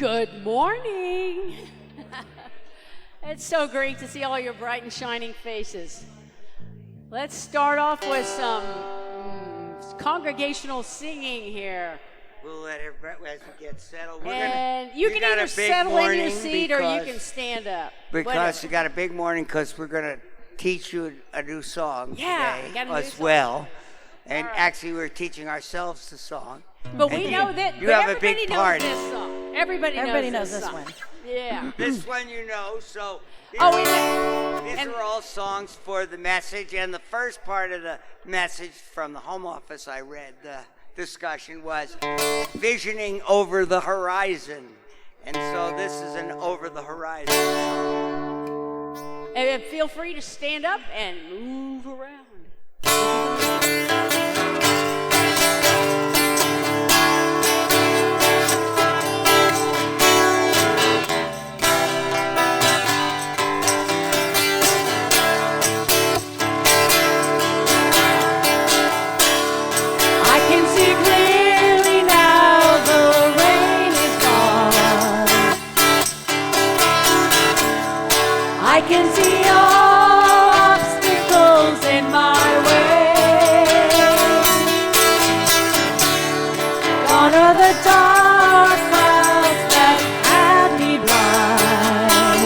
Good morning. It's so great to see all your bright and shining faces. Let's start off with some congregational singing here. We'll let everybody, as we get settled. You can either settle in your seat or you can stand up. Because you got a big morning because we're going to teach you a new song today as well. And actually we're teaching ourselves the song. But we know that you have a big part. This song. Everybody knows this one. Yeah. This one you know, so these are all songs for the message. And the first part of the message from the home office I read, the discussion was visioning over the horizon. And so this is an over the horizon song. And feel free to stand up and move around. I can see all obstacles in my way. Gone are the dark clouds that had me blind.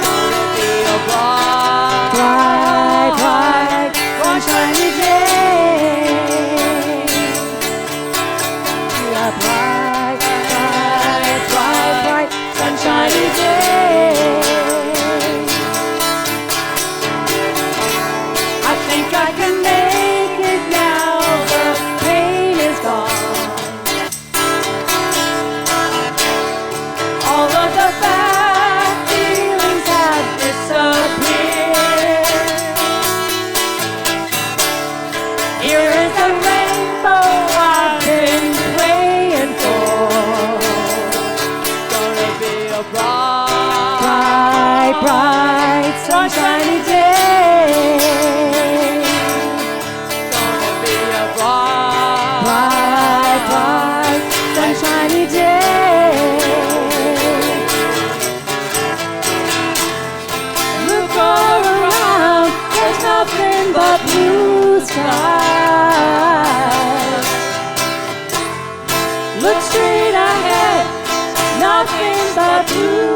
Gonna be a bright, bright, sunshiny day. A bright, bright, bright, bright, sunshiny day. I can make it now, the pain is gone. All of the bad feelings have disappeared. Here is the rainbow I've been praying for. Gonna be a bright, bright, bright, sunshiny day. Bright, bright, sunshiny day. Look all around, there's nothing but blue skies. Look straight ahead, nothing but blue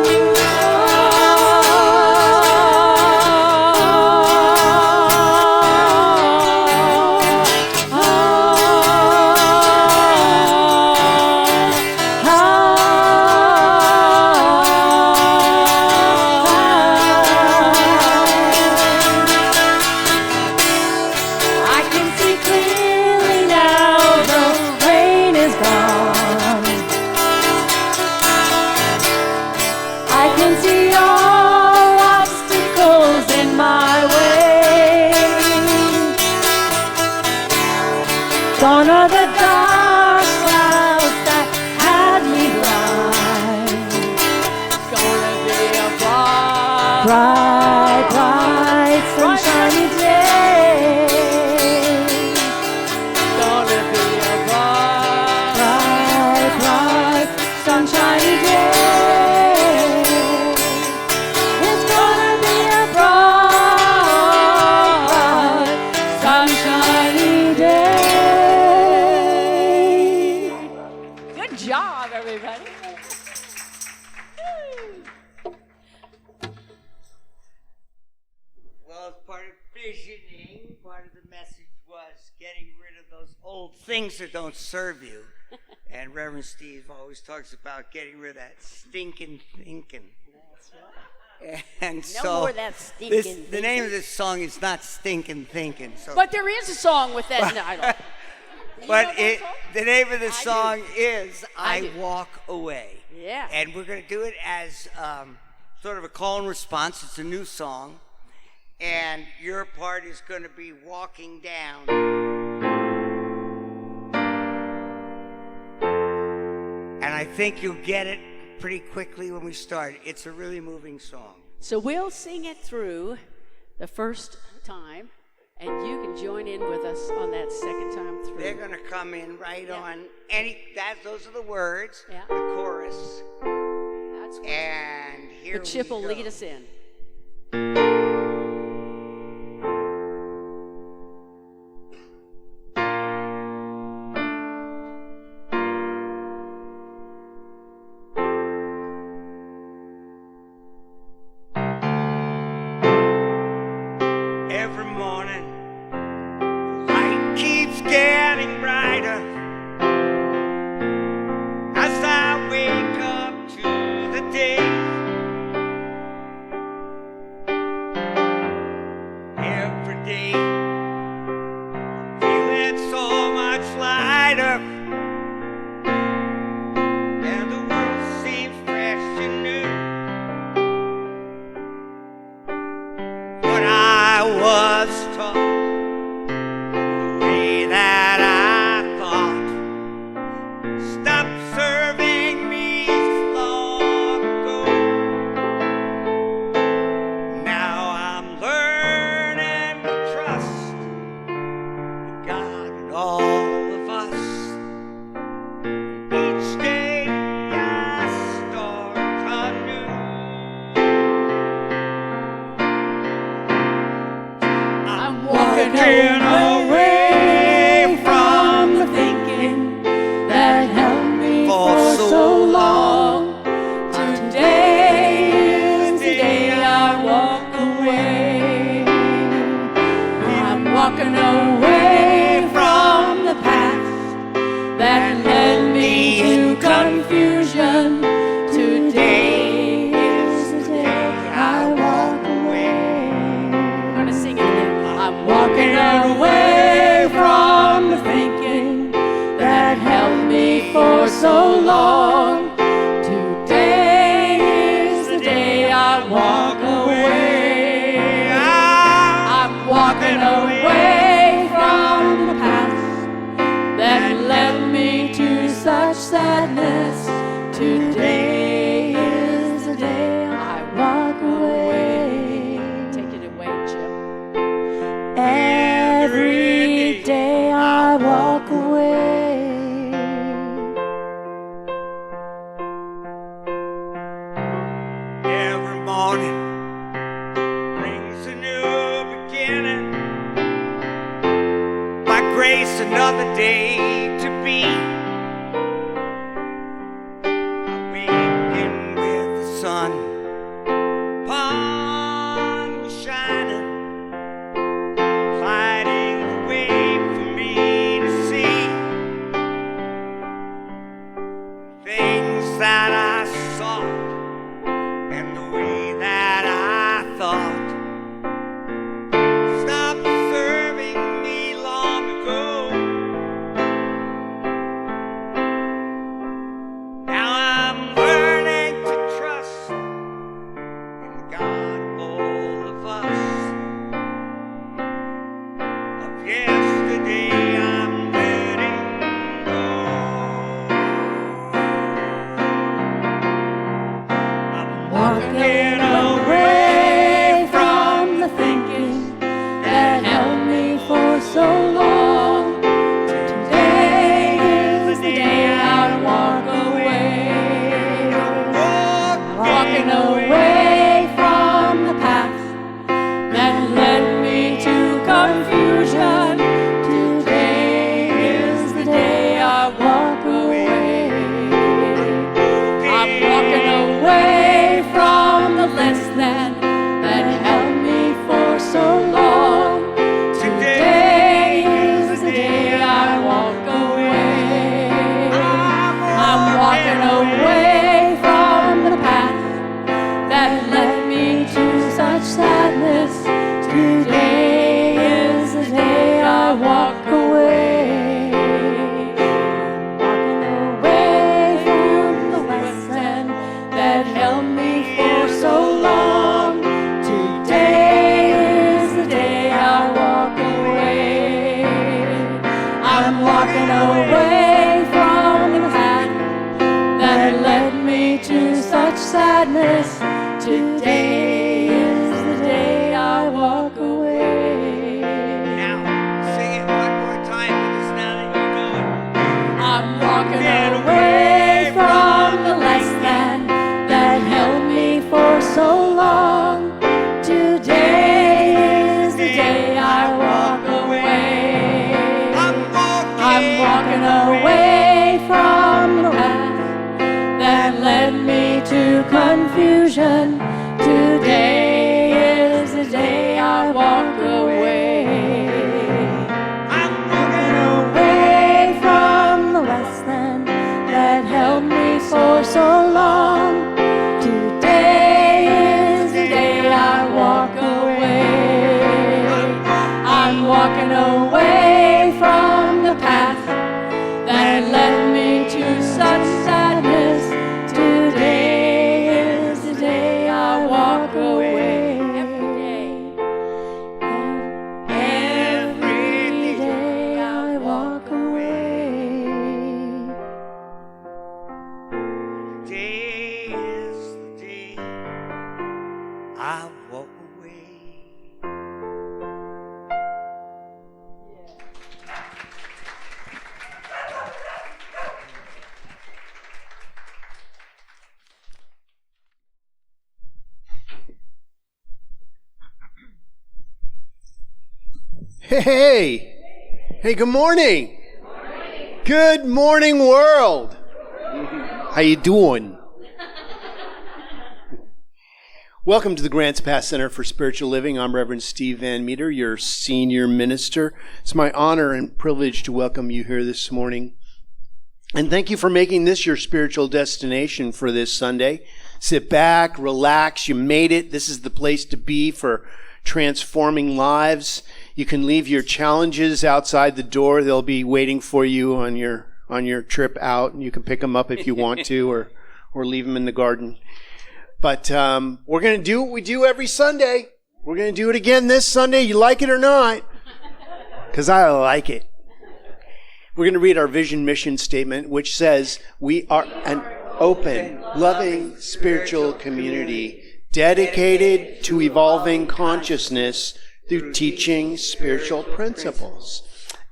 gone are the dark clouds that had me blind. Gonna be a bright, bright, sunshiny day. Gonna be a bright, bright, sunshiny day. It's gonna be a bright, sunshiny day. Good job, everybody. Well, as part of visioning, part of the message was getting rid of those old things that don't serve you. And Reverend Steve always talks about getting rid of that stinking thinking. That's right. And No more of that stinking thinking. The name of this song is not Stinking Thinking. So. But there is a song with that title. But the name of the song is I Walk Away. Yeah. And we're going to do it as sort of a call and response. It's a new song. And your part is going to be walking down. And I think you'll get it pretty quickly when we start. It's a really moving song. So we'll sing it through the first time, And you can join in with us on that second time through. They're going to come in right on those are the words, Yeah. the chorus. That's what And here the Chip will we go. lead us in. Every morning, the light keeps getting brighter as I wake up to the day. Every day, I'm feeling so much lighter, and the world seems fresh and new. What I was taught, the way that I thought, stopped serving me long ago. Now I'm learning to trust the God in all of us. Each day I start anew. I'm walking away from the thinking that held me for so long. Today is the day I walk away. I'm walking away from the past that led me to confusion. Today is the day I walk away. I'm going to sing it again. I'm walking away from the thinking that held me for so long. Today is the day I walk away. I'm walking away from the past that led me to such sadness. Today is the day I walk away. Take it away, Chip. Every day I walk away. Every morning brings a new beginning. By grace, another day to be. Awaken with the sun upon me shining, lighting the way for me to see things that I saw and the way that I thought stopped serving me long ago. Now I'm learning to trust in the God of all of us. Of yesterday I'm letting go. I'm Walking away from the thinking that held me for so long. Today is the day I walk away. Walking away from the past that led me to confusion. Today is the day I walk away. I'm walking away from the less than that held me for so long. Today is the day I walk away. I'm walking away from the path that led me to such sadness. Today is the day I walk away. Walking away from the lesson that held me for so long. Today is the day I walk away. I'm walking away from the path that led me to such sadness. Today is the day I walk away. to confusion. Today is the day I walk away. I'm walking away from the wasteland that held me for so long. Today is the day I walk away. I'm walking away from the path that led me to such sadness. Today is the day I walk away. Every day I walk away. Today is the day I walk away. Hey, hey, good morning. Good morning, world. How you doing? Welcome to the Grants Pass Center for Spiritual Living. I'm Reverend Steve Van Meter, your senior minister. It's my honor and privilege to welcome you here this morning. And thank you for making this your spiritual destination for this Sunday. Sit back, relax, you made it. This is the place to be for transforming lives. You can leave your challenges outside the door. They'll be waiting for you on your trip out, and you can pick them up if you want to, or leave them in the garden. But we're going to do what we do every Sunday. We're going to do it again this Sunday. You like it or not? Because I like it. We're going to read our vision mission statement, which says, we are an open, loving, spiritual community dedicated to evolving consciousness through teaching spiritual principles.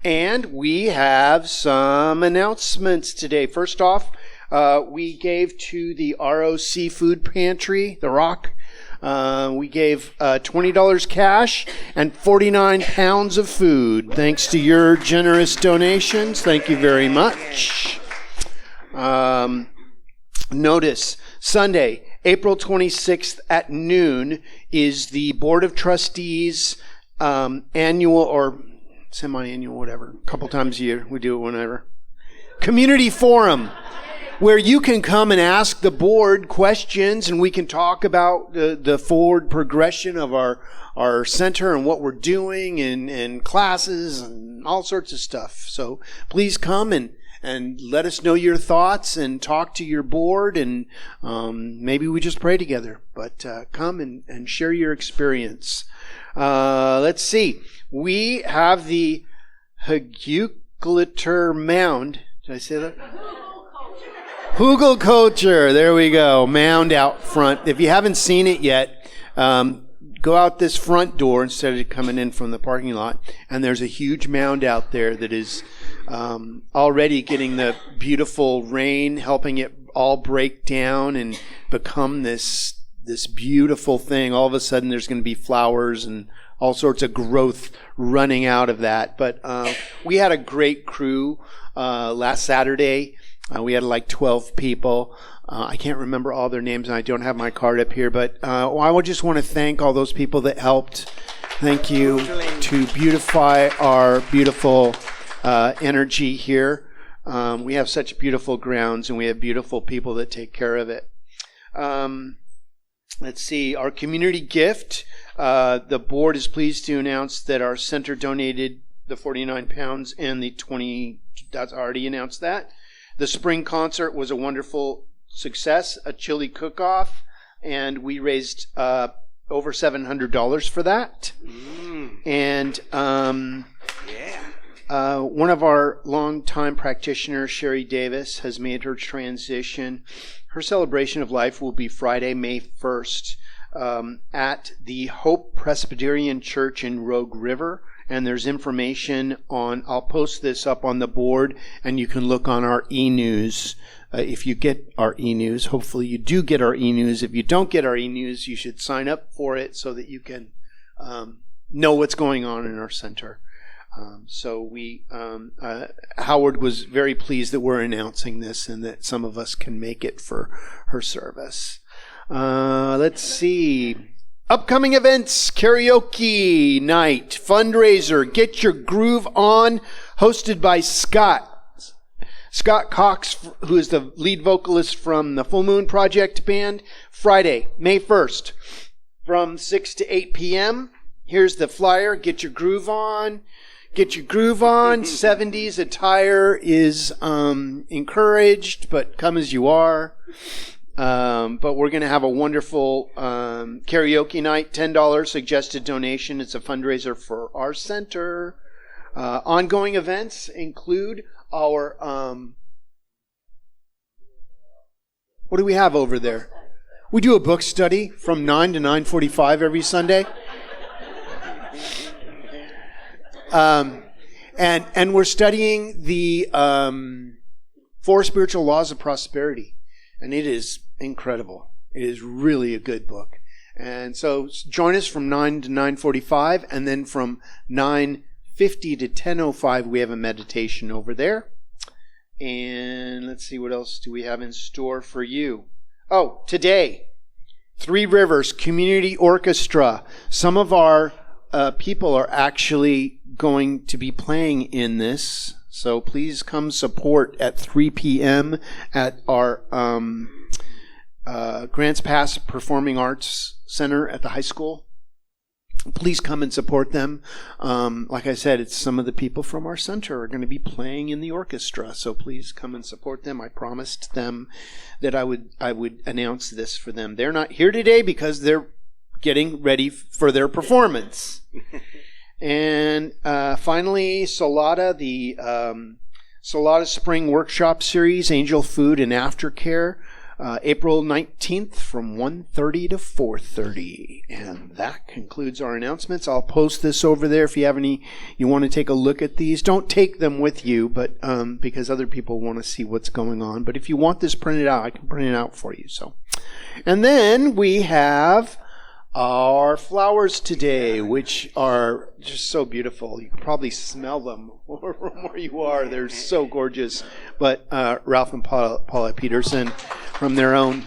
And we have some announcements today. First off, we gave to the ROC Food Pantry, The Rock. We gave $20 cash and 49 pounds of food. Thanks to your generous donations. Thank you very much. Notice, Sunday, April 26th at noon is the Board of Trustees annual or semi-annual, whatever. A couple times a year. We do it whenever. Community forum, where you can come and ask the board questions, and we can talk about the forward progression of our center and what we're doing and classes and all sorts of stuff. So please come and let us know your thoughts and talk to your board, and maybe we just pray together. But come and share your experience. Let's see. We have the Hugulator Mound. Did I say that? Hugel Culture. There we go. Mound out front. If you haven't seen it yet, go out this front door instead of coming in from the parking lot, and there's a huge mound out there that is already getting the beautiful rain, helping it all break down and become this beautiful thing. All of a sudden there's going to be flowers and all sorts of growth running out of that. But we had a great crew last Saturday. We had like 12 people. I can't remember all their names, and I don't have my card up here, but I would just want to thank all those people that helped. Thank you to beautify our beautiful energy here. We have such beautiful grounds, and we have beautiful people that take care of it. Let's see, our community gift. The board is pleased to announce that our center donated the 49 pounds and the 20, that's already announced that. The spring concert was a wonderful success, a chili cook-off, and we raised over $700 for that. And one of our longtime practitioners, Sherry Davis, has made her transition. Her celebration of life will be Friday, May 1st at the Hope Presbyterian Church in Rogue River. And there's information on, I'll post this up on the board, and you can look on our e-news. If you get our e-news, hopefully you do get our e-news. If you don't get our e-news, you should sign up for it so that you can know what's going on in our center. Howard was very pleased that we're announcing this and that some of us can make it for her service. Let's see. Upcoming events, karaoke night, fundraiser, Get Your Groove On, hosted by Scott Cox, who is the lead vocalist from the Full Moon Project band. Friday, May 1st, from 6 to 8 p.m. Here's the flyer, Get Your Groove On. Get your groove on. 70s attire is encouraged, but come as you are. But we're going to have a wonderful karaoke night, $10 suggested donation. It's a fundraiser for our center. Ongoing events include our, what do we have over there? We do a book study from 9 to 9:45 every Sunday. And we're studying the 4 Spiritual Laws of Prosperity. And it is incredible. It is really a good book. And so join us from 9 to 9:45, and then from 9:50 to 10:05, we have a meditation over there. And let's see, what else do we have in store for you? Oh, today, Three Rivers Community Orchestra. Some of our people are actually going to be playing in this. So please come support at 3 p.m. at our Grants Pass Performing Arts Center at the high school. Please come and support them. Like I said, it's some of the people from our center are going to be playing in the orchestra. So please come and support them. I promised them that I would announce this for them. They're not here today because they're getting ready for their performance. And finally, Solata, the Solata Spring Workshop Series, Angel Food and Aftercare, April 19th from 1:30 to 4:30. And that concludes our announcements. I'll post this over there if you have any, you want to take a look at these. Don't take them with you, but because other people want to see what's going on. But if you want this printed out, I can print it out for you. So, and then we have our flowers today, which are just so beautiful. You can probably smell them from where you are. They're so gorgeous. But Ralph and Paula Peterson from their own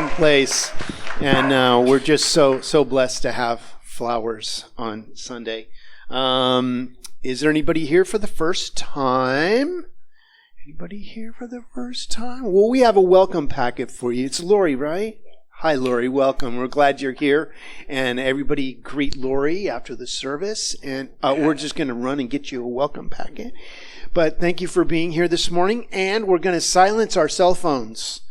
place, and we're just so blessed to have flowers on Sunday. Is there anybody here for the first time? Anybody here for the first time? Well, we have a welcome packet for you. It's Lori, right? Hi, Lori. Welcome. We're glad you're here. And everybody greet Lori after the service. And we're just going to run and get you a welcome packet. But thank you for being here this morning. And we're going to silence our cell phones.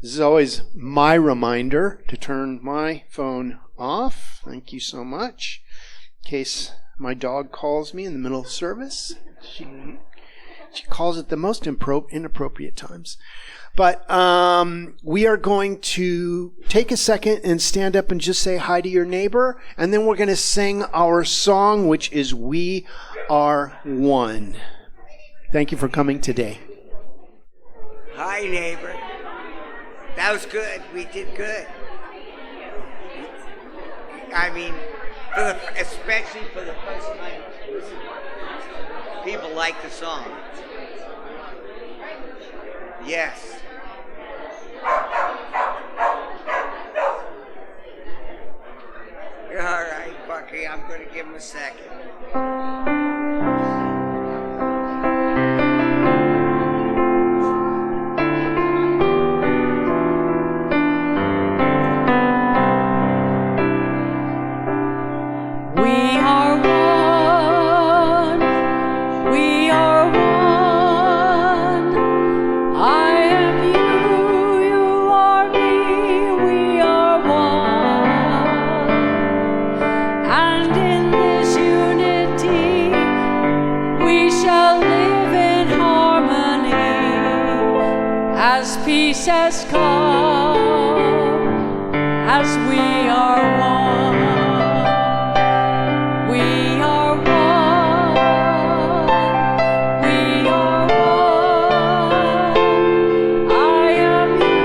This is always my reminder to turn my phone off. Thank you so much. In case my dog calls me in the middle of service. She calls at the most inappropriate times. But we are going to take a second and stand up and just say hi to your neighbor. And then we're going to sing our song, which is We Are One. Thank you for coming today. Hi, neighbor. That was good. We did good. I mean, especially for the first time, people like the song. Yes. All right, Bucky, I'm going to give him a second. Peace has come as we are one. We are one. We are one. I am you,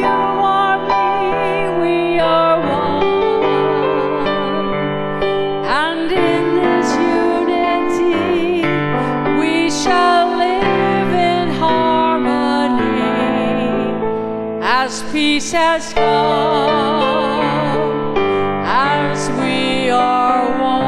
you are me. We are one. And in this unity we shall live in harmony as peace has come, as we are one.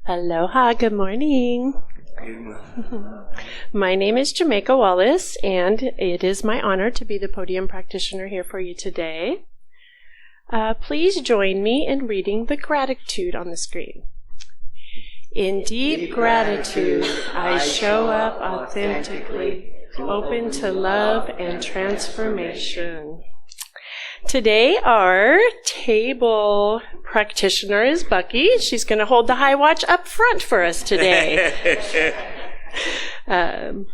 Aloha, good morning. My name is Jamaica Wallace, and it is my honor to be the podium practitioner here for you today. Please join me in reading the gratitude on the screen. In deep gratitude, I show up authentically, open to love and transformation. Today, our table practitioner is Bucky. She's going to hold the high watch up front for us today. And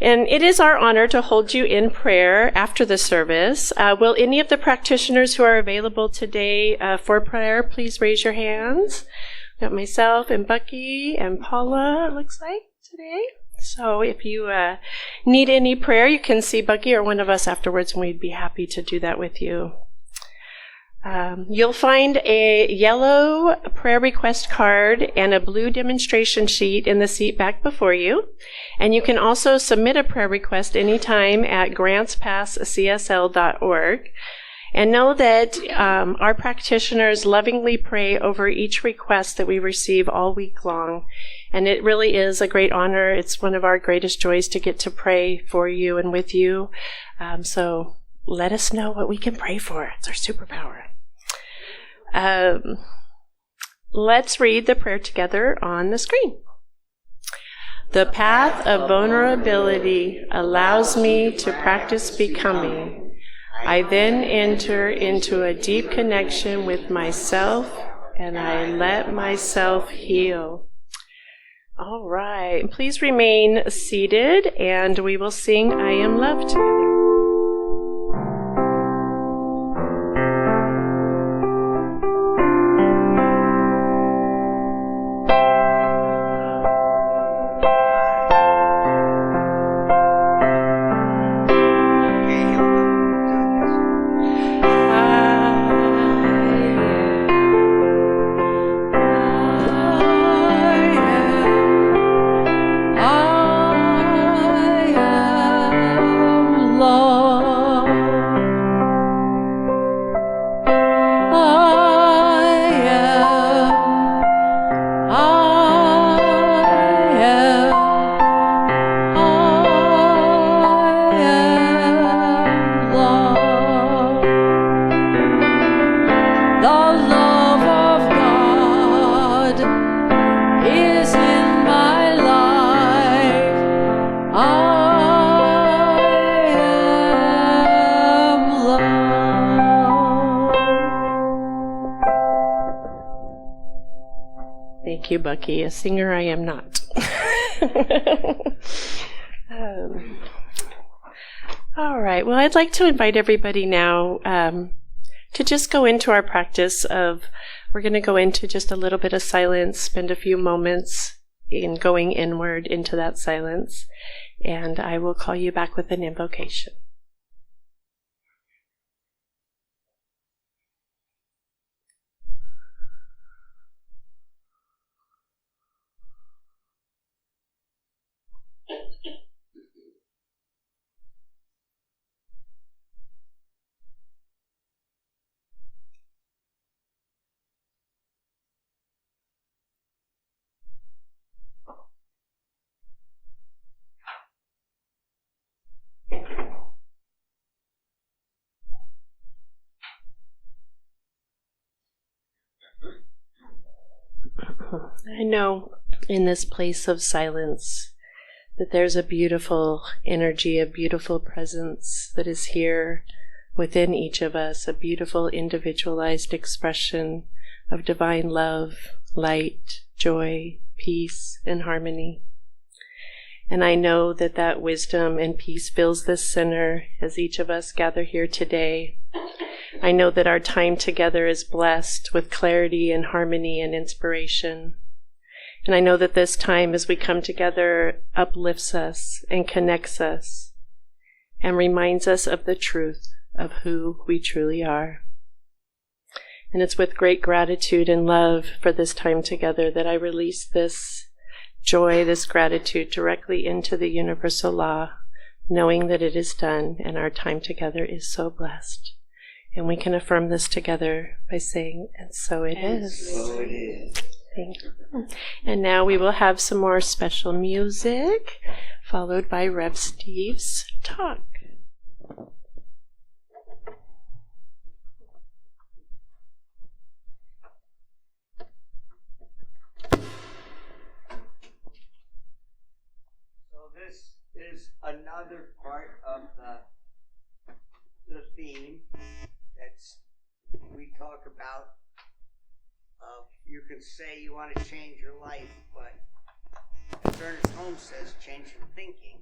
it is our honor to hold you in prayer after the service. Will any of the practitioners who are available today for prayer please raise your hands? We've got myself and Bucky and Paula, it looks like, today. So if you need any prayer, you can see Bucky or one of us afterwards, and we'd be happy to do that with you. You'll find a yellow prayer request card and a blue demonstration sheet in the seat back before you. And you can also submit a prayer request anytime at grantspasscsl.org. And know that our practitioners lovingly pray over each request that we receive all week long. And it really is a great honor. It's one of our greatest joys to get to pray for you and with you. So let us know what we can pray for. It's our superpower. Let's read the prayer together on the screen. The path of vulnerability allows me to practice becoming. I then enter into a deep connection with myself, and I let myself heal. All right. Please remain seated, and we will sing I Am Loved together. Thank you, Bucky. A singer I am not. All right. Well, I'd like to invite everybody now to just go into our practice of, we're going to go into just a little bit of silence, spend a few moments in going inward into that silence, and I will call you back with an invocation. I know in this place of silence that there's a beautiful energy, a beautiful presence that is here within each of us a beautiful individualized expression of divine love, light, joy, peace, and harmony. And I know that that wisdom and peace fills this center as each of us gather here today. I know that our time together is blessed with clarity and harmony and inspiration. And I know that this time as we come together uplifts us and connects us and reminds us of the truth of who we truly are. And it's with great gratitude and love for this time together that I release this joy, this gratitude directly into the universal law, knowing that it is done and our time together is so blessed. And we can affirm this together by saying, and so it is. So it is. Thank you. And now we will have some more special music, followed by Rev Steve's talk. Is another part of the theme that's we talk about. You can say you want to change your life, but as Ernest Holmes says, change your thinking,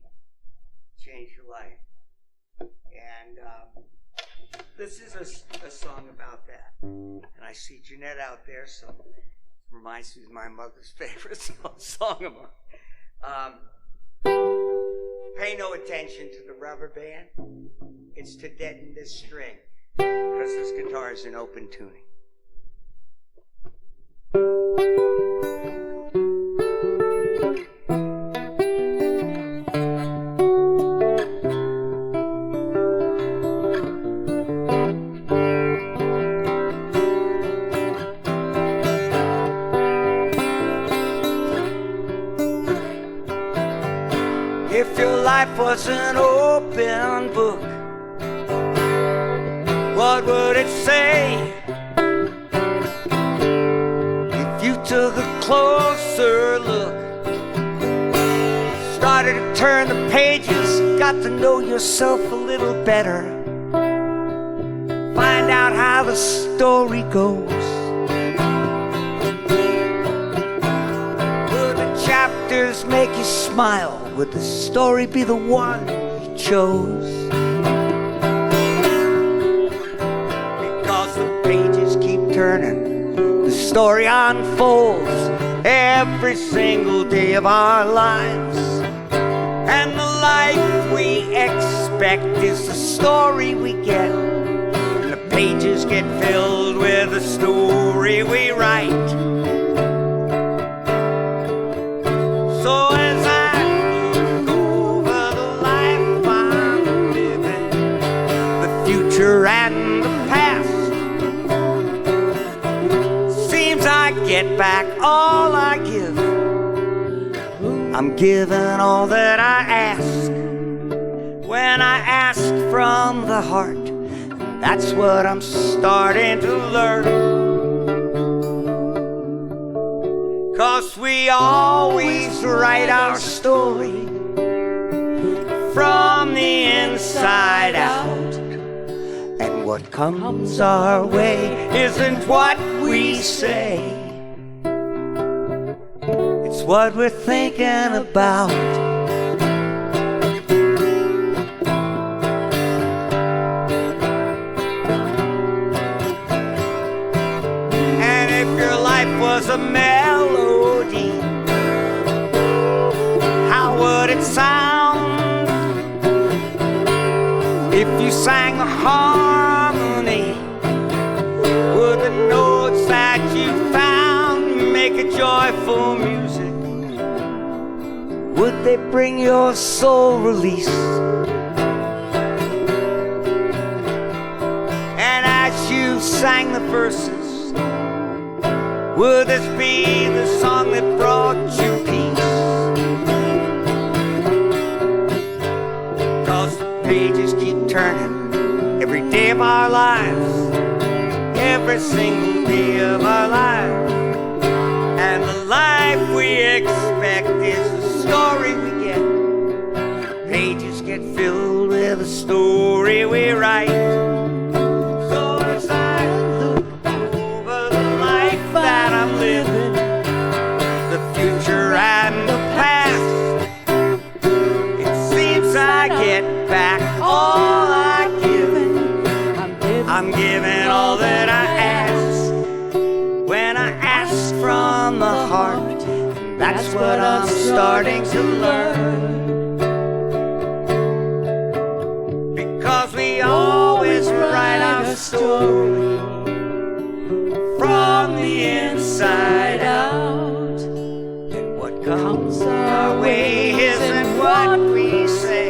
change your life. And this is a song about that. And I see Jeanette out there, so it reminds me of my mother's favorite song of mine. Pay no attention to the rubber band. It's to deaden this string, because this guitar is in open tuning. If your life was an open book, what would it say? If you took a closer look, started to turn the pages, got to know yourself a little better, find out how the story goes. Would the chapters make you smile? Would the story be the one you chose? Because the pages keep turning, the story unfolds every single day of our lives. And the life we expect is the story we get. And the pages get filled with the story we write. So as and the past, seems I get back all I give. I'm giving all that I ask. When I ask from the heart, that's what I'm starting to learn. 'Cause we always write our story from the inside out. And what comes our way isn't what we say, it's what we're thinking about. And if your life was a melody, how would it sound? If you sang the harmony, would the notes that you found make a joyful music? Would they bring your soul release? And as you sang the verses, would this be the song that brought you peace? 'Cause the pages keep turning every day of our lives, every single day of our lives. And the life we expect is the story we get. Pages get filled with the story we write. back all I've given. I'm giving all that I ask. When I ask from the heart, that's what I'm starting to learn. Because we always write our story from the inside out. And what comes our way isn't what we say.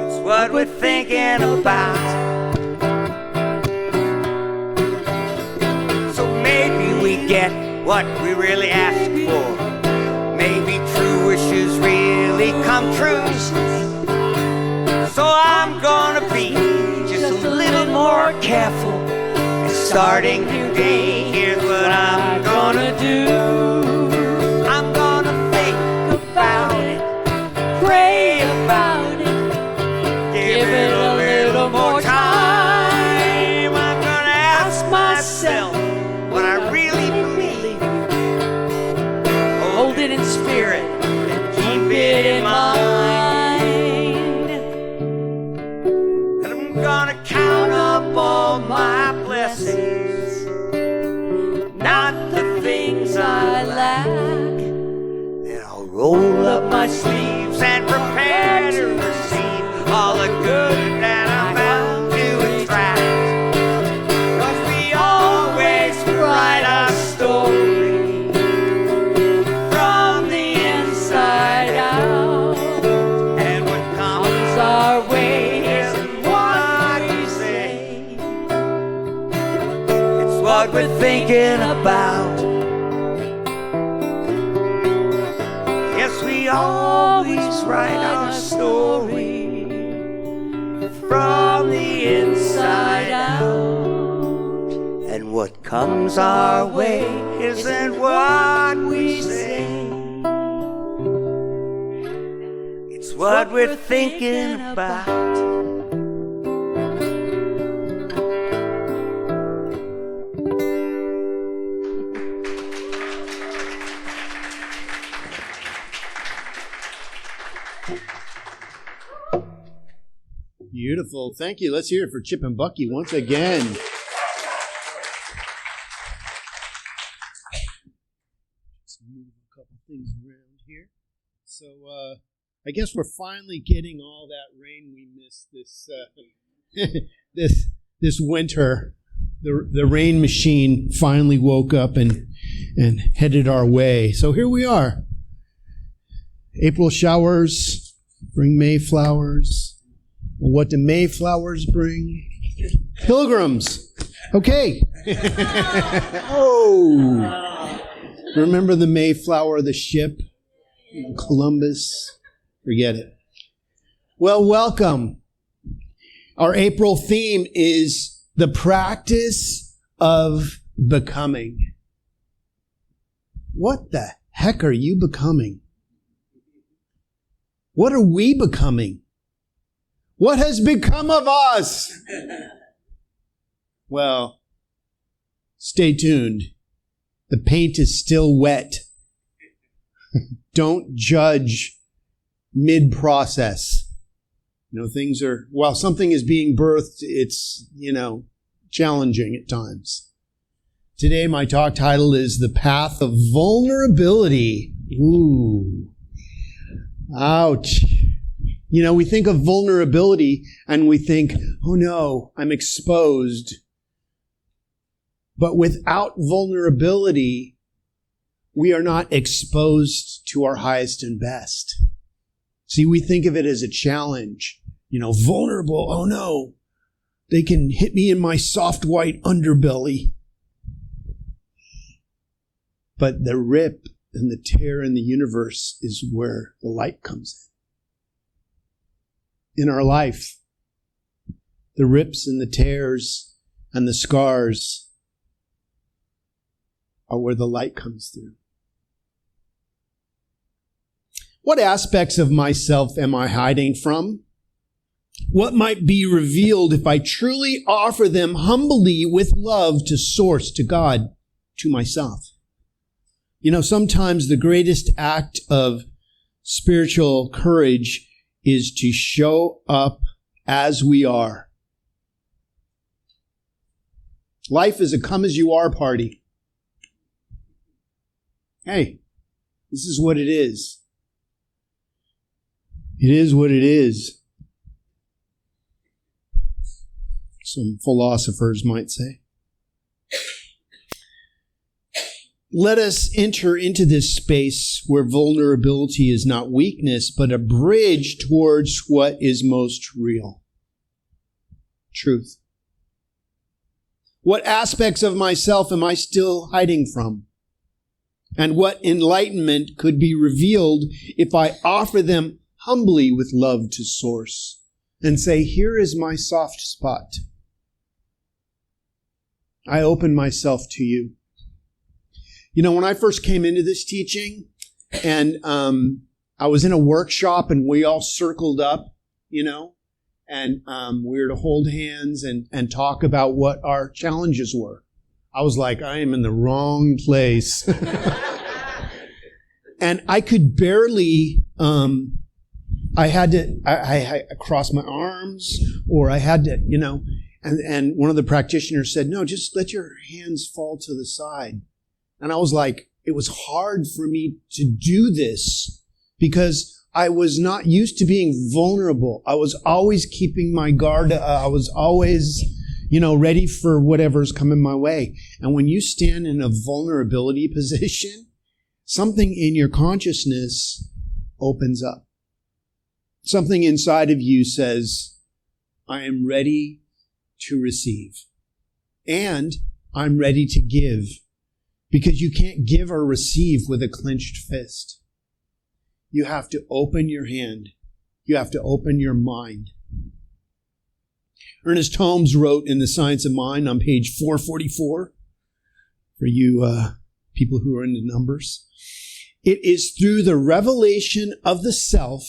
It's what we're thinking about. So maybe we get what we really ask for. Maybe true wishes really come true. So I'm gonna be just a little more careful. And starting today, here's what I'm gonna do. I'm gonna think about it, pray about it, give it a little more time. I'm gonna ask myself what I really believe. Hold it in spirit and keep it in mind. I'm gonna count up all my blessings, not the things I lack. Then I'll roll up my sleeves and prepare to receive all the good that I'm bound to attract. 'Cause we always write our story from the inside out. And what comes our way what we're thinking about. Yes, we always write our story from the inside out. And what comes our way isn't what we say. It's what we're thinking about. Beautiful. Thank you. Let's hear it for Chip and Bucky once again. Let's move a couple things around here. So I guess we're finally getting all that rain we missed this winter. The rain machine finally woke up and headed our way. So here we are. April showers bring May flowers. What do Mayflowers bring? Pilgrims. Okay. Oh. Remember the Mayflower, the ship? Columbus? Forget it. Well, welcome. Our April theme is the practice of becoming. What the heck are you becoming? What are we becoming? What has become of us? Well, stay tuned. The paint is still wet. Don't judge mid-process. Things are, while something is being birthed, it's, challenging at times. Today, my talk title is The Path of Vulnerability. Ooh. Ouch. We think of vulnerability and we think, oh no, I'm exposed. But without vulnerability, we are not exposed to our highest and best. See, we think of it as a challenge. Vulnerable, oh no, they can hit me in my soft white underbelly. But the rip and the tear in the universe is where the light comes in. In our life, the rips and the tears and the scars are where the light comes through. What aspects of myself am I hiding from? What might be revealed if I truly offer them humbly with love to source, to God, to myself? Sometimes the greatest act of spiritual courage is to show up as we are. Life is a come-as-you-are party. Hey, this is what it is. It is what it is. Some philosophers might say. Let us enter into this space where vulnerability is not weakness, but a bridge towards what is most real. Truth. What aspects of myself am I still hiding from? And what enlightenment could be revealed if I offer them humbly with love to Source and say, here is my soft spot. I open myself to you. You know, when I first came into this teaching and I was in a workshop and we all circled up, you know, and we were to hold hands and talk about what our challenges were. I was like, I am in the wrong place. And I could barely, I had to cross my arms, or I had to, you know, and one of the practitioners said, no, just let your hands fall to the side. And I was like, it was hard for me to do this because I was not used to being vulnerable. I was always keeping my guard. I was always, you know, ready for whatever's coming my way. And when you stand in a vulnerability position, something in your consciousness opens up. Something inside of you says, I am ready to receive. And I'm ready to give. Because you can't give or receive with a clenched fist. You have to open your hand. You have to open your mind. Ernest Holmes wrote in The Science of Mind on page 444, for you people who are into numbers, it is through the revelation of the self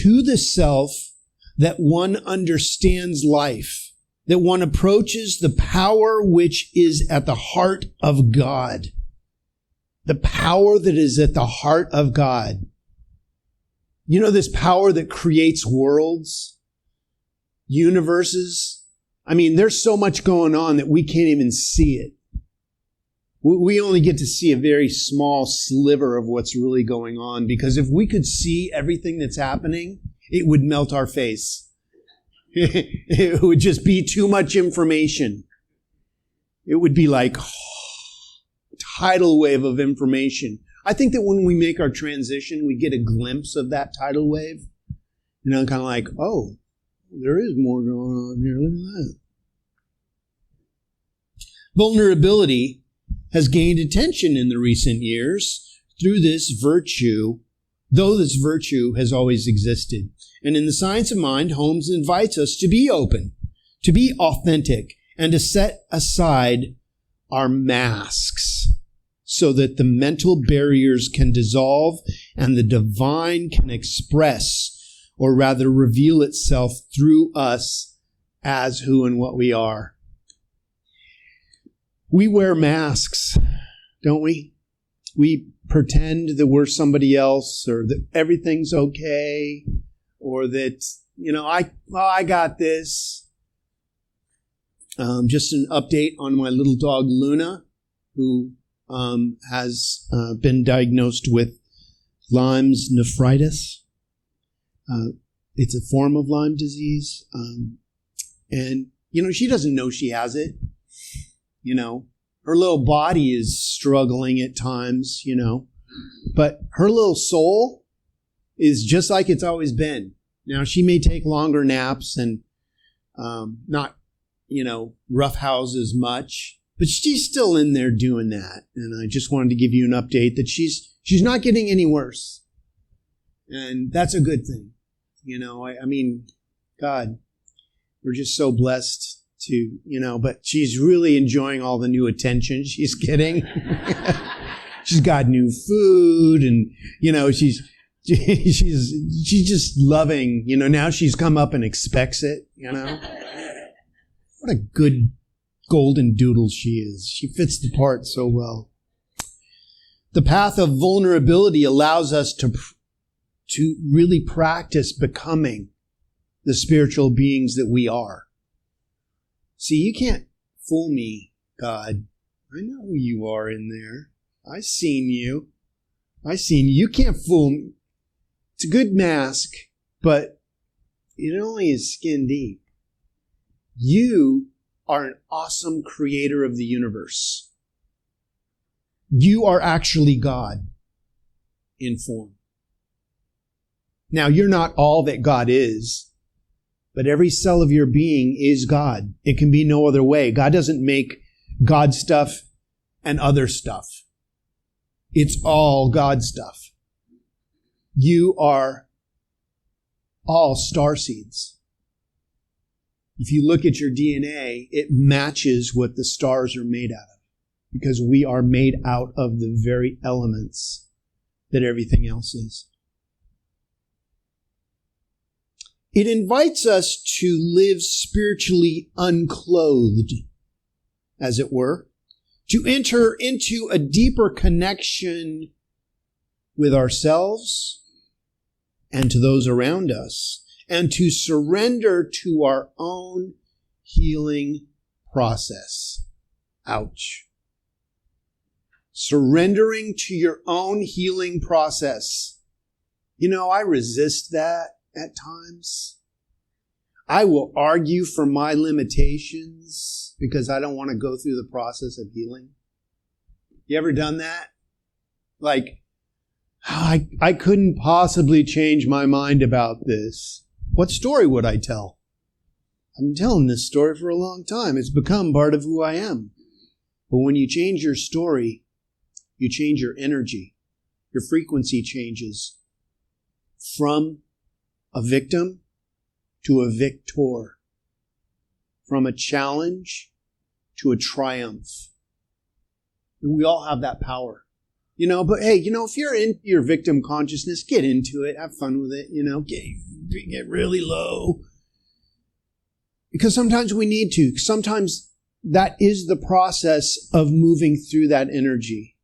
to the self that one understands life, that one approaches the power which is at the heart of God. The power that is at the heart of God. You know, this power that creates worlds, universes. I mean, there's so much going on that we can't even see it. We only get to see a very small sliver of what's really going on, because if we could see everything that's happening, it would melt our face. It would just be too much information. It would be like a tidal wave of information. I think that when we make our transition, we get a glimpse of that tidal wave. You know, kind of like, oh, there is more going on here. Look at that. Vulnerability has gained attention in the recent years through this virtue, though this virtue has always existed. And in The Science of Mind, Holmes invites us to be open, to be authentic, and to set aside our masks so that the mental barriers can dissolve and the divine can express, or rather reveal itself through us as who and what we are. We wear masks, don't we? We pretend that we're somebody else, or that everything's okay, or that, you know, I got this. Just an update on my little dog Luna, who has been diagnosed with Lyme's nephritis. It's a form of Lyme disease. And, you know, she doesn't know she has it. You know, her little body is struggling at times, you know, but her little soul is just like it's always been. Now, she may take longer naps and not, you know, roughhouse as much, but she's still in there doing that. And I just wanted to give you an update that she's not getting any worse. And that's a good thing. You know, I mean, God, we're just so blessed to, you know, but she's really enjoying all the new attention she's getting. She's got new food and, you know, she's just loving, you know, now she's come up and expects it, you know. What a good golden doodle she is. She fits the part so well. The path of vulnerability allows us to really practice becoming the spiritual beings that we are. See, you can't fool me, God. I know who you are in there. I've seen you. You can't fool me. It's a good mask, but it only is skin deep. You are an awesome creator of the universe. You are actually God in form. Now, you're not all that God is, but every cell of your being is God. It can be no other way. God doesn't make God stuff and other stuff. It's all God stuff. You are all starseeds. If you look at your DNA, it matches what the stars are made out of, because we are made out of the very elements that everything else is. It invites us to live spiritually unclothed, as it were, to enter into a deeper connection with ourselves and to those around us, and to surrender to our own healing process. Ouch. Surrendering to your own healing process. You know, I resist that at times. I will argue for my limitations because I don't want to go through the process of healing. You ever done that? Like, I couldn't possibly change my mind about this. What story would I tell? I've been telling this story for a long time. It's become part of who I am. But when you change your story, you change your energy. Your frequency changes from a victim to a victor, from a challenge to a triumph. And we all have that power. You know, but hey, you know, if you're in your victim consciousness, get into it, have fun with it, you know, get really low. Because sometimes we need to. Sometimes that is the process of moving through that energy.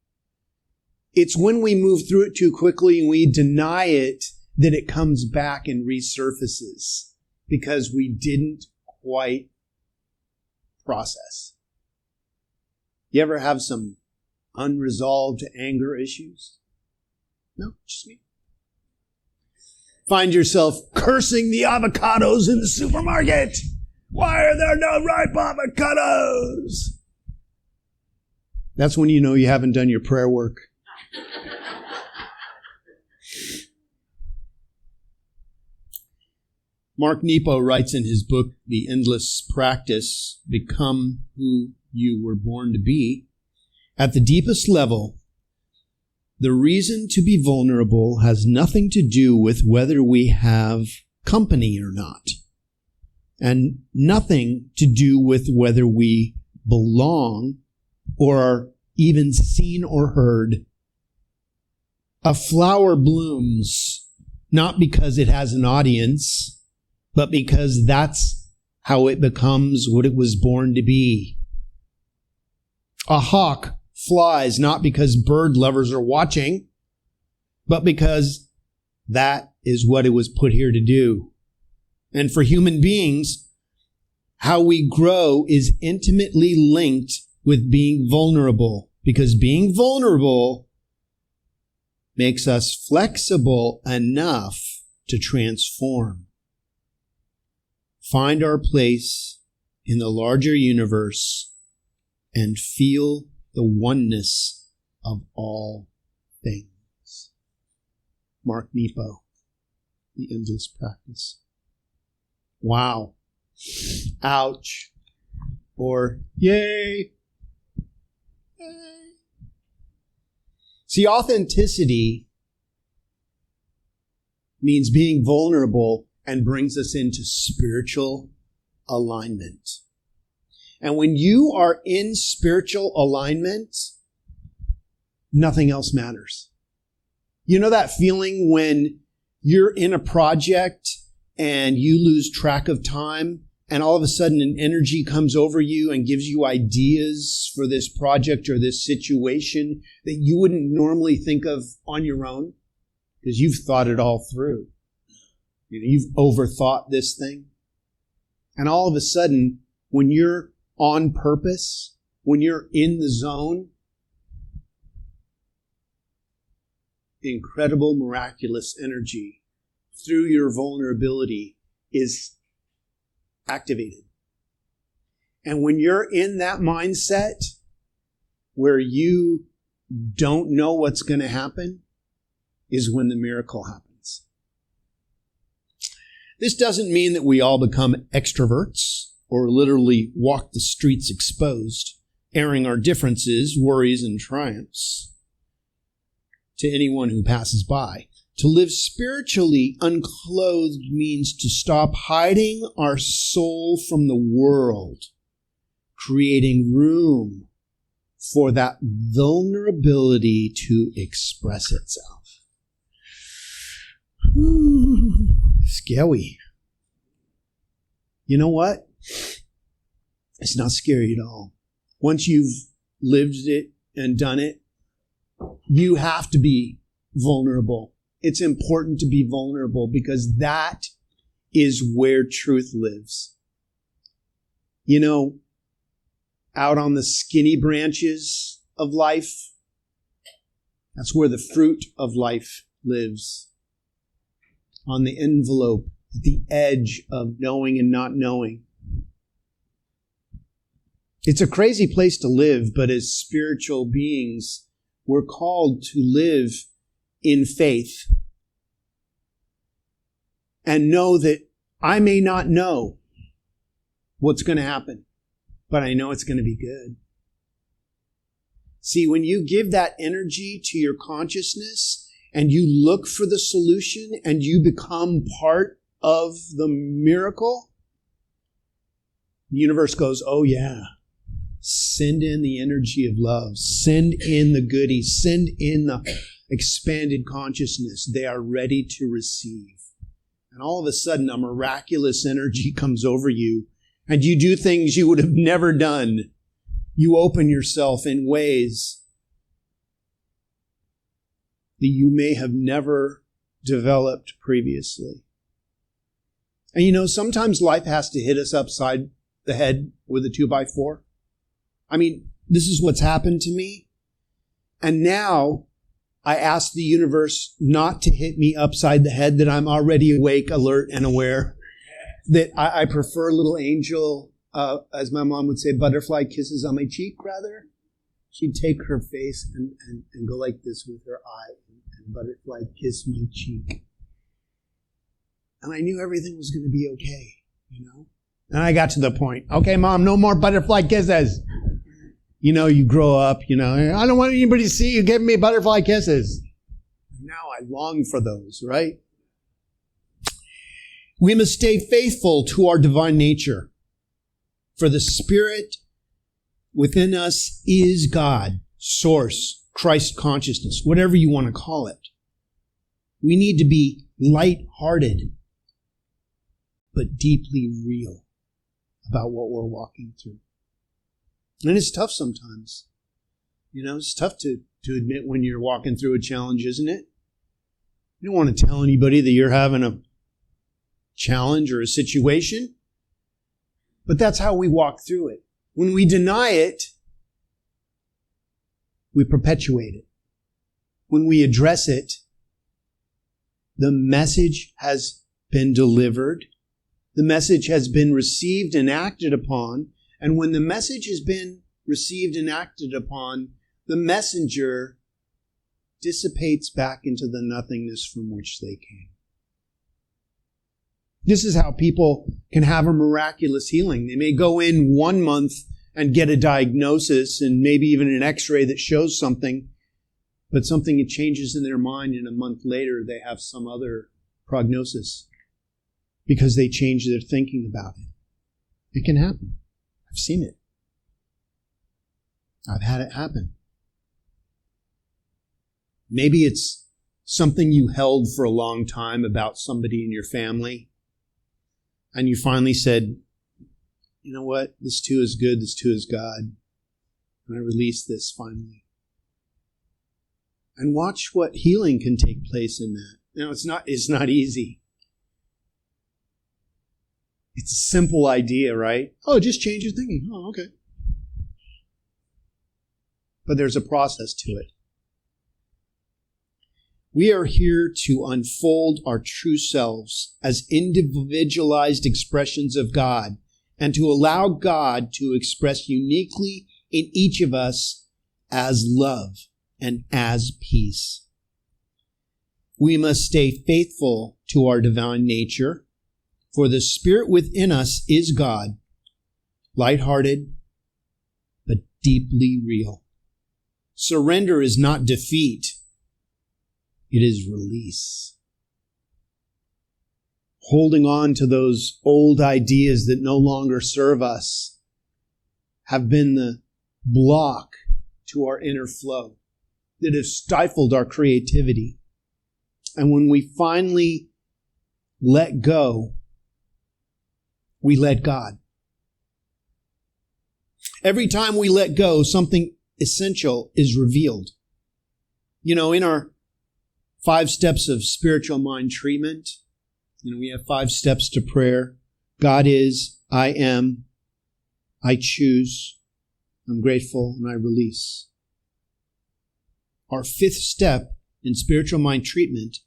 It's when we move through it too quickly and we deny it that it comes back and resurfaces because we didn't quite process. You ever have some unresolved anger issues? No, just me. Find yourself cursing the avocados in the supermarket. Why are there no ripe avocados? That's when you know you haven't done your prayer work. Mark Nepo writes in his book, The Endless Practice, Become Who You Were Born to Be, at the deepest level, the reason to be vulnerable has nothing to do with whether we have company or not, and nothing to do with whether we belong or are even seen or heard. A flower blooms not because it has an audience, but because that's how it becomes what it was born to be. A hawk flies not because bird lovers are watching, but because that is what it was put here to do. And for human beings, how we grow is intimately linked with being vulnerable, because being vulnerable makes us flexible enough to transform. Find our place in the larger universe and feel the oneness of all things. Mark Nepo, The Endless Practice. Wow. Ouch. Or yay. Yay. See, authenticity means being vulnerable and brings us into spiritual alignment. And when you are in spiritual alignment, nothing else matters. You know that feeling when you're in a project and you lose track of time and all of a sudden an energy comes over you and gives you ideas for this project or this situation that you wouldn't normally think of on your own? because you've thought it all through. You've overthought this thing. And all of a sudden, when you're on purpose, when you're in the zone, incredible, miraculous energy through your vulnerability is activated. And when you're in that mindset where you don't know what's going to happen, is when the miracle happens. This doesn't mean that we all become extroverts or literally walk the streets exposed, airing our differences, worries, and triumphs to anyone who passes by. To live spiritually unclothed means to stop hiding our soul from the world, creating room for that vulnerability to express itself. Scary. You know what? It's not scary at all. Once you've lived it and done it, you have to be vulnerable. It's important to be vulnerable because that is where truth lives. Out on the skinny branches of life, that's where the fruit of life lives. On the envelope, at the edge of knowing and not knowing. It's a crazy place to live, but as spiritual beings, we're called to live in faith and know that I may not know what's going to happen, but I know it's going to be good. See, when you give that energy to your consciousness and you look for the solution and you become part of the miracle, the universe goes, oh yeah, send in the energy of love, send in the goodies, send in the expanded consciousness. They are ready to receive. And all of a sudden, a miraculous energy comes over you and you do things you would have never done. You open yourself in ways that you may have never developed previously. And sometimes life has to hit us upside the head with a 2x4. This is what's happened to me. And now I ask the universe not to hit me upside the head, that I'm already awake, alert, and aware. That I prefer little angel, as my mom would say, butterfly kisses on my cheek, rather. She'd take her face and go like this with her eye and butterfly kiss my cheek. And I knew everything was going to be okay, And I got to the point, okay, Mom, no more butterfly kisses. You grow up, I don't want anybody to see you giving me butterfly kisses. Now I long for those, right? We must stay faithful to our divine nature. For the Spirit within us is God, source, Christ consciousness, whatever you want to call it. We need to be light-hearted, but deeply real about what we're walking through. And it's tough sometimes. It's tough to admit when you're walking through a challenge, isn't it? You don't want to tell anybody that you're having a challenge or a situation. But that's how we walk through it. When we deny it, we perpetuate it. When we address it, the message has been delivered. The message has been received and acted upon. And when the message has been received and acted upon, the messenger dissipates back into the nothingness from which they came. This is how people can have a miraculous healing. They may go in 1 month and get a diagnosis and maybe even an x-ray that shows something, but something changes in their mind, and a month later they have some other prognosis because they change their thinking about it. It can happen. I've seen it. I've had it happen. Maybe it's something you held for a long time about somebody in your family, and you finally said, you know what? This too is good. This too is God. And I release this finally. And watch what healing can take place in that. It's not easy. It's a simple idea, right? Oh, just change your thinking. Oh, okay. But there's a process to it. We are here to unfold our true selves as individualized expressions of God and to allow God to express uniquely in each of us as love and as peace. We must stay faithful to our divine nature, for the Spirit within us is God, lighthearted, but deeply real. Surrender is not defeat. It is release. Holding on to those old ideas that no longer serve us have been the block to our inner flow that have stifled our creativity. And when we finally let go, we let God. Every time we let go, something essential is revealed. In our 5 steps of spiritual mind treatment, we have 5 steps to prayer. God is, I am, I choose, I'm grateful, and I release. Our 5th step in spiritual mind treatment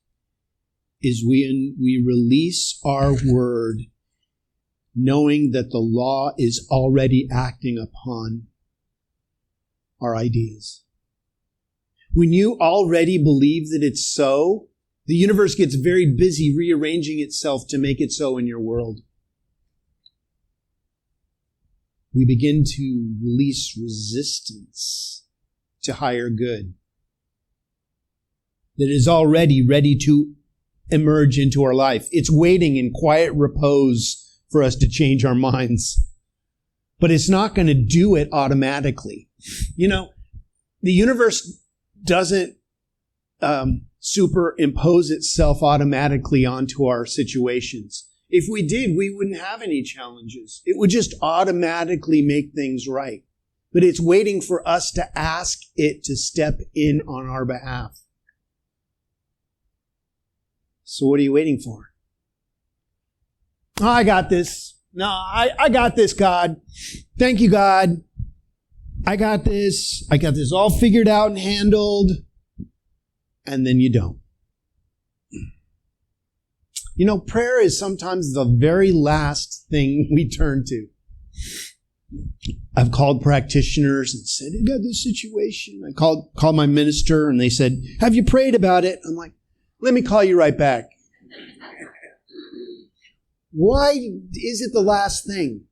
is we release our word, knowing that the law is already acting upon our ideas. When you already believe that it's so, the universe gets very busy rearranging itself to make it so in your world. We begin to release resistance to higher good that is already ready to emerge into our life. It's waiting in quiet repose for us to change our minds. But it's not going to do it automatically. The universe doesn't superimpose itself automatically onto our situations. If we did, we wouldn't have any challenges. It would just automatically make things right. But it's waiting for us to ask it to step in on our behalf. So what are you waiting for? Oh, I got this. No, I got this, God. Thank you, God. I got this. I got this all figured out and handled. And then you don't. Prayer is sometimes the very last thing we turn to. I've called practitioners and said, I got this situation. I called my minister and they said, have you prayed about it? I'm like, let me call you right back. Why is it the last thing?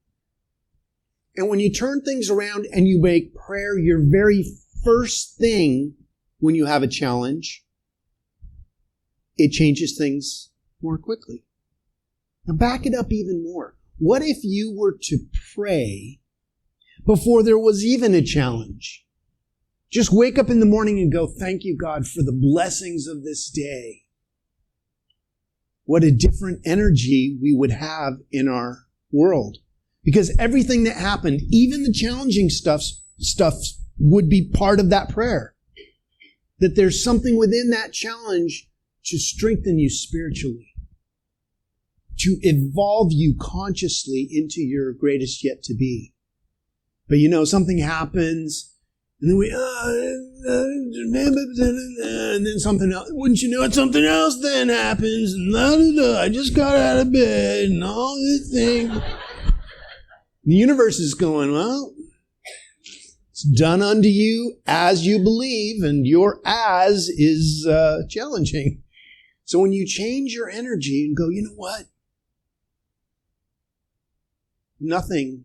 And when you turn things around and you make prayer your very first thing when you have a challenge, it changes things more quickly. Now back it up even more. What if you were to pray before there was even a challenge? Just wake up in the morning and go, thank you, God, for the blessings of this day. What a different energy we would have in our world. Because everything that happened, even the challenging stuff would be part of that prayer. That there's something within that challenge to strengthen you spiritually. To evolve you consciously into your greatest yet to be. But something happens, and then and then something else. Wouldn't you know it? Something else then happens, and I just got out of bed, and all this thing. The universe is going, well, it's done unto you as you believe, and your as is challenging. So when you change your energy and go, you know what? Nothing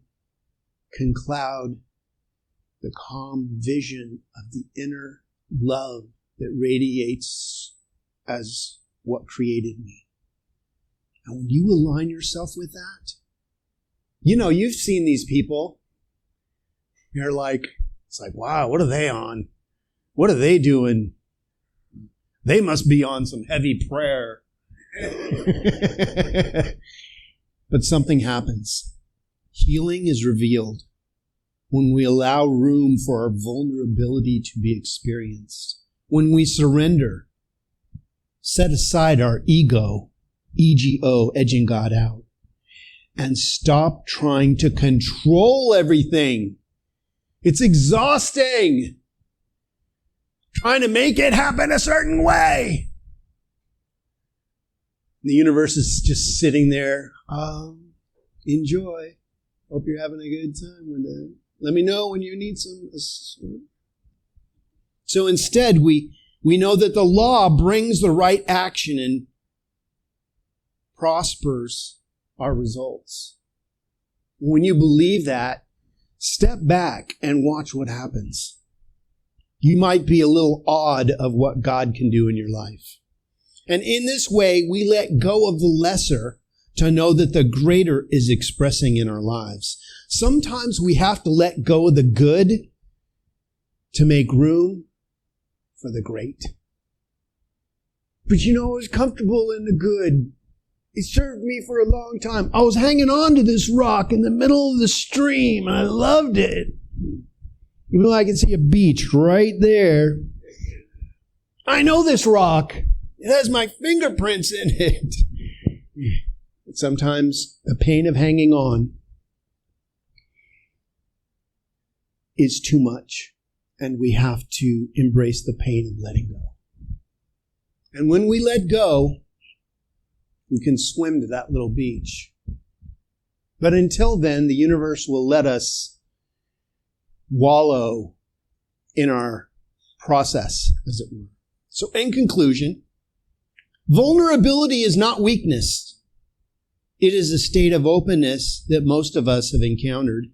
can cloud the calm vision of the inner love that radiates as what created me. And when you align yourself with that, you've seen these people. You're like, it's like, wow, what are they on? What are they doing? They must be on some heavy prayer. But something happens. Healing is revealed when we allow room for our vulnerability to be experienced. when we surrender, set aside our ego, ego, edging God out, and stop trying to control everything. It's exhausting. Trying to make it happen a certain way. The universe is just sitting there. Enjoy. Hope you're having a good time with it. Let me know when you need some. So instead, we know that the law brings the right action and prospers our results. When you believe that, step back and watch what happens. You might be a little awed of what God can do in your life. And in this way, we let go of the lesser to know that the greater is expressing in our lives. Sometimes we have to let go of the good to make room for the great. But I was comfortable in the good. It served me for a long time. I was hanging on to this rock in the middle of the stream, and I loved it. Even though I can see a beach right there. I know this rock. It has my fingerprints in it. But sometimes the pain of hanging on is too much, and we have to embrace the pain of letting go. And when we let go, we can swim to that little beach. But until then, the universe will let us wallow in our process, as it were. So in conclusion, vulnerability is not weakness. It is a state of openness that most of us have encountered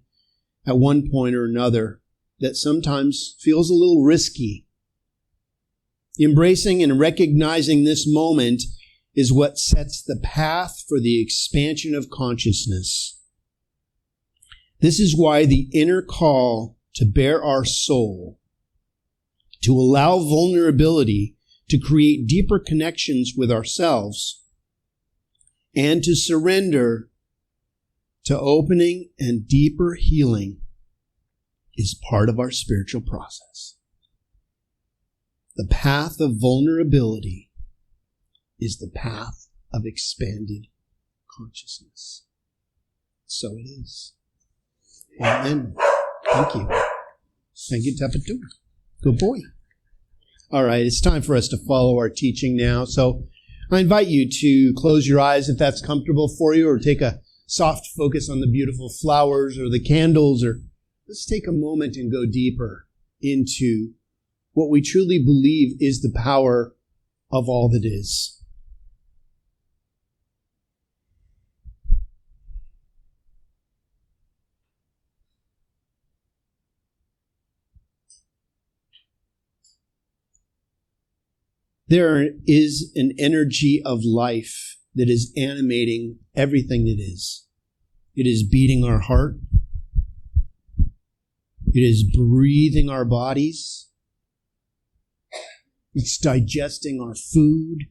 at one point or another that sometimes feels a little risky. Embracing and recognizing this moment is what sets the path for the expansion of consciousness. This is why the inner call to bare our soul, to allow vulnerability to create deeper connections with ourselves, and to surrender to opening and deeper healing is part of our spiritual process. The path of vulnerability is the path of expanded consciousness. So it is. Amen. Thank you. Thank you, Tapatu. Good boy. All right, it's time for us to follow our teaching now. So I invite you to close your eyes if that's comfortable for you, or take a soft focus on the beautiful flowers or the candles, or let's take a moment and go deeper into what we truly believe is the power of all that is. There is an energy of life that is animating everything that is. It is beating our heart. It is breathing our bodies. It's digesting our food.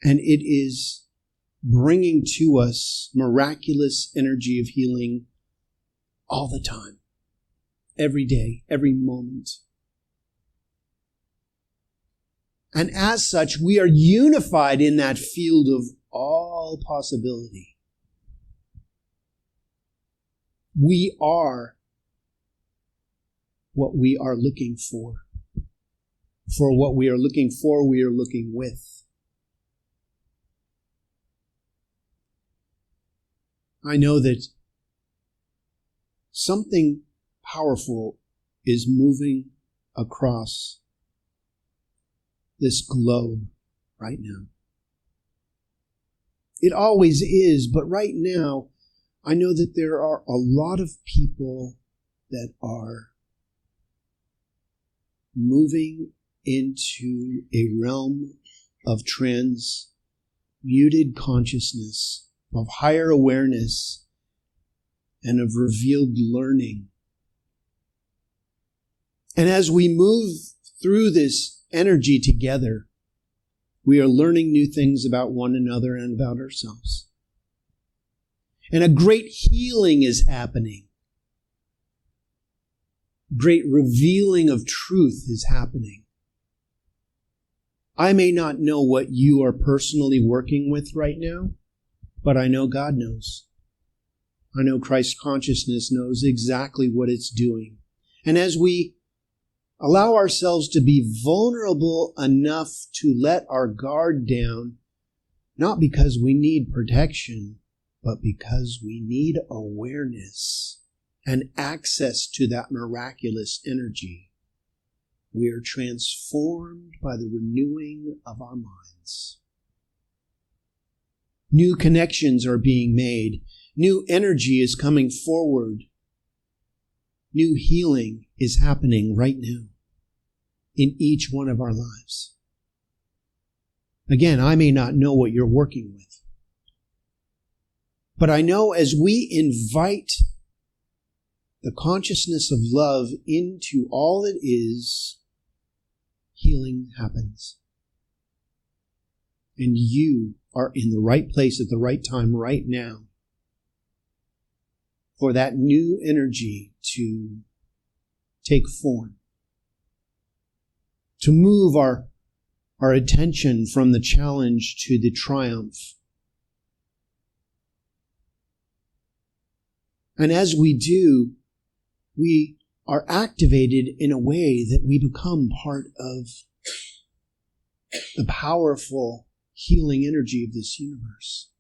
And it is bringing to us miraculous energy of healing all the time, every day, every moment. And as such, we are unified in that field of all possibility. We are what we are looking for. For what we are looking for, we are looking with. I know that something powerful is moving across this globe right now. It always is, but right now, I know that there are a lot of people that are moving into a realm of transmuted consciousness, of higher awareness, and of revealed learning. And as we move through this energy together, we are learning new things about one another and about ourselves. And a great healing is happening. great revealing of truth is happening. I may not know what you are personally working with right now, but I know God knows. I know Christ consciousness knows exactly what it's doing. And as we allow ourselves to be vulnerable enough to let our guard down, not because we need protection, but because we need awareness and access to that miraculous energy, we are transformed by the renewing of our minds. New connections are being made. New energy is coming forward. New healing is happening right now in each one of our lives. Again, I may not know what you're working with, but I know as we invite the consciousness of love into all that is, healing happens. And you are in the right place at the right time right now for that new energy to take form, to move our attention from the challenge to the triumph. And as we do, we are activated in a way that we become part of the powerful healing energy of this universe.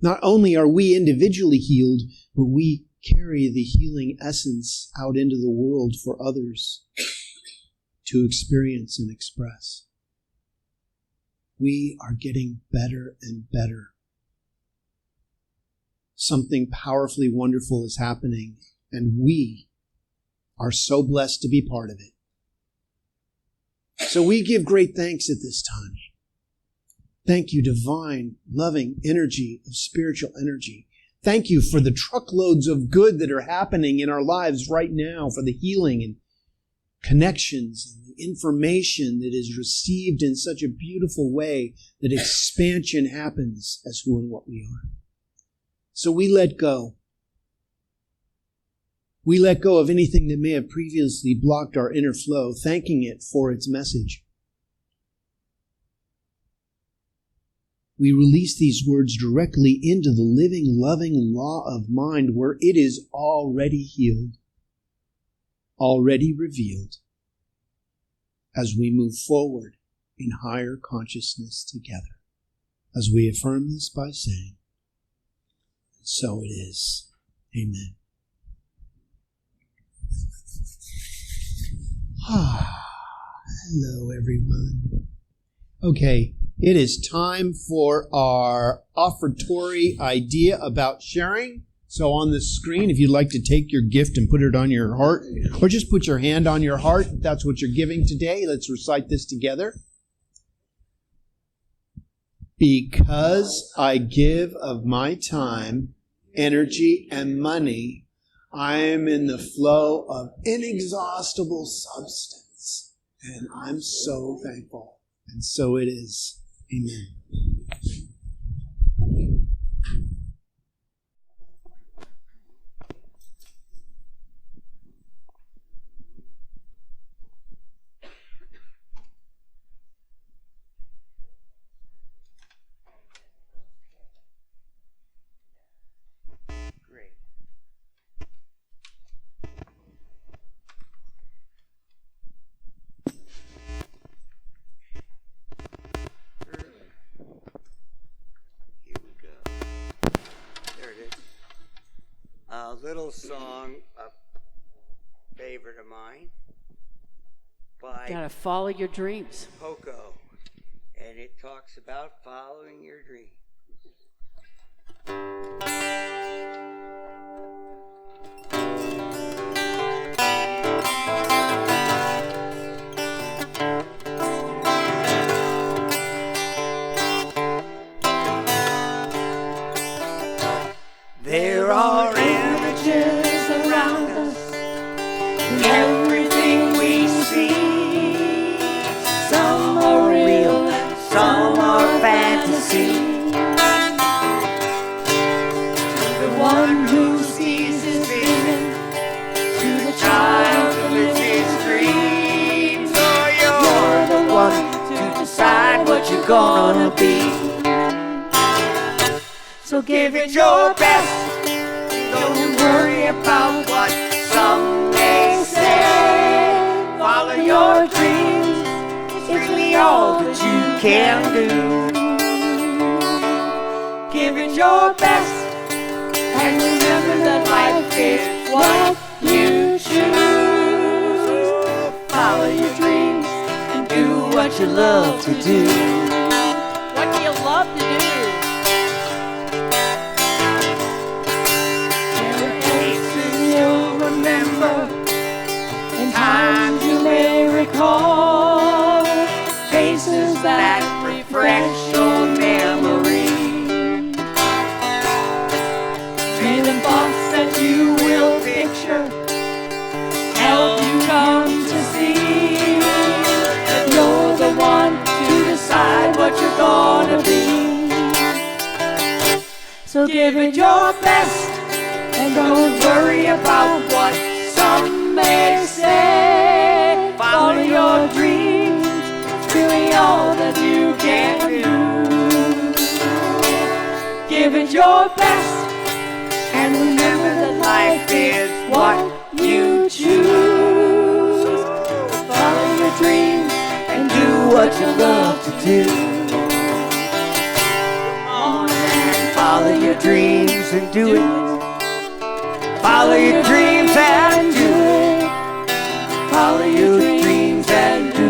Not only are we individually healed, but we carry the healing essence out into the world for others to experience and express. We are getting better and better. Something powerfully wonderful is happening, and we are so blessed to be part of it. So we give great thanks at this time. Thank you, divine, loving energy of spiritual energy. Thank you for the truckloads of good that are happening in our lives right now, for the healing and connections and the information that is received in such a beautiful way that expansion happens as who and what we are. So we let go. We let go of anything that may have previously blocked our inner flow, thanking it for its message. We release these words directly into the living, loving law of mind where it is already healed, already revealed, as we move forward in higher consciousness together, as we affirm this by saying, so it is. Amen. Hello, everyone. Okay, it is time for our offertory idea about sharing. So on the screen, if you'd like to take your gift and put it on your heart, or just put your hand on your heart, if that's what you're giving today, let's recite this together. Because I give of my time, energy, and money, I am in the flow of inexhaustible substance, and I'm so thankful. And so it is. Amen. Great. Here we go. There it is. A little song, a favorite of mine, by Gotta follow your dreams. Poco. And it talks about following your dreams. There are images around us in everything we see. Some are real, some are fantasy. So give it your best. Don't worry about what some may say. Follow your dreams. It's really all that you can do. Give it your best. And remember that life is what you choose. Follow your dreams and do what you love to do. What do you love to do? There are faces you'll remember, and times you may recall, faces that refresh your memory. May the thoughts that you will picture help you come to see that you're the one to decide what you're gonna be. So give it your best and don't worry about what some may say. Follow your dreams, it's really all that you can do. Give it your best. And remember that life is what you choose. Follow your dreams and do what you love to do. Come on and follow your dreams and do it. Follow your dreams and do it. Follow your dreams and do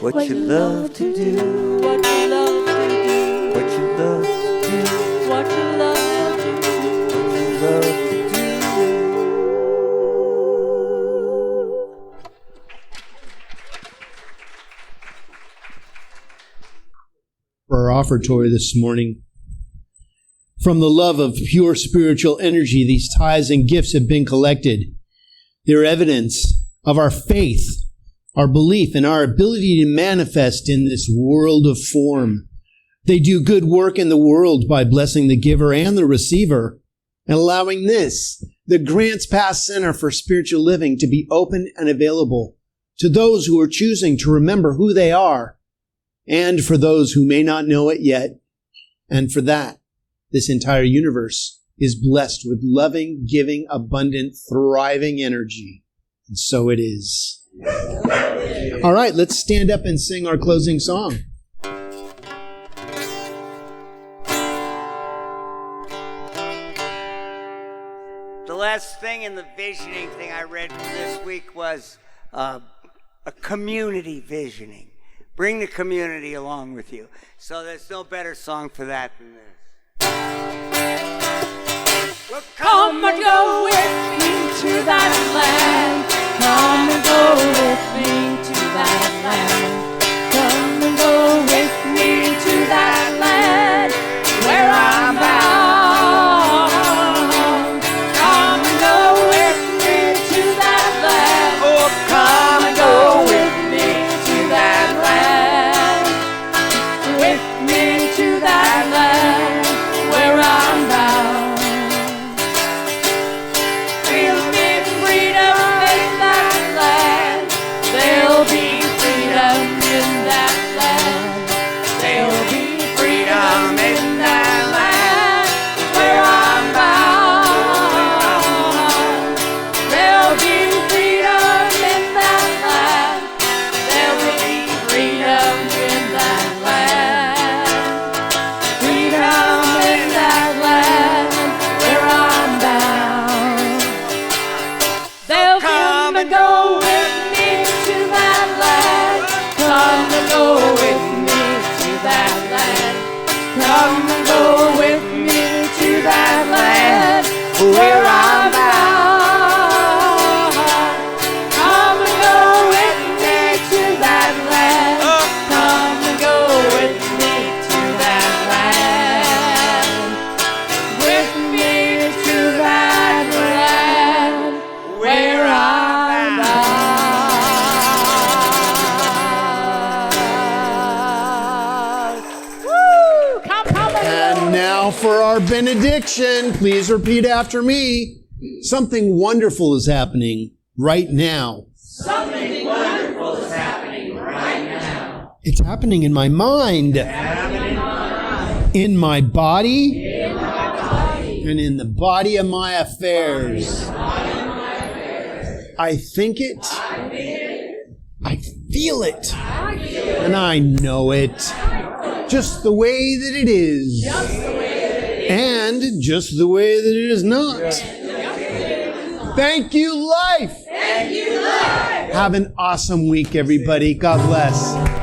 what you love to do. What you love to do. What you love to do. What you love to do. What you love to do. For our offertory this morning, from the love of pure spiritual energy, these tithes and gifts have been collected. They're evidence of our faith, our belief, and our ability to manifest in this world of form. They do good work in the world by blessing the giver and the receiver and allowing this, the Grants Pass Center for Spiritual Living, to be open and available to those who are choosing to remember who they are and for those who may not know it yet. And for that, this entire universe is blessed with loving, giving, abundant, thriving energy. And so it is. All right, let's stand up and sing our closing song. The last thing in the visioning thing I read this week was a community visioning. Bring the community along with you. So there's no better song for that than this. Well, Come and go with me to that land. Come and go with me to that land. Come and go with me to that land where I'm bound. Come and go with me to that land. oh, Come and go with me to that land. With me to that land where I'm bound. There'll be freedom in that land. There'll be freedom in that land. There'll be freedom in that land where I'm bound. There'll be freedom in that land. There'll be freedom in that land. Freedom in that land where I'm bound. They'll come and go with me to that land. Come and go with me to that land. Come and go with me to that land where I'm bound. Come and go with me to that land. Come and go with me to that land. With me to that land where I'm bound. Woo! Come And now for our benediction. Please repeat after me. Something wonderful is happening right now. Something wonderful is happening right now. It's happening in my mind. Happening in my body, and in the body of my affairs. I think it, I feel it, and I know it just the way that it is, and just the way that it is not. Thank you, life. Have an awesome week, everybody. God bless.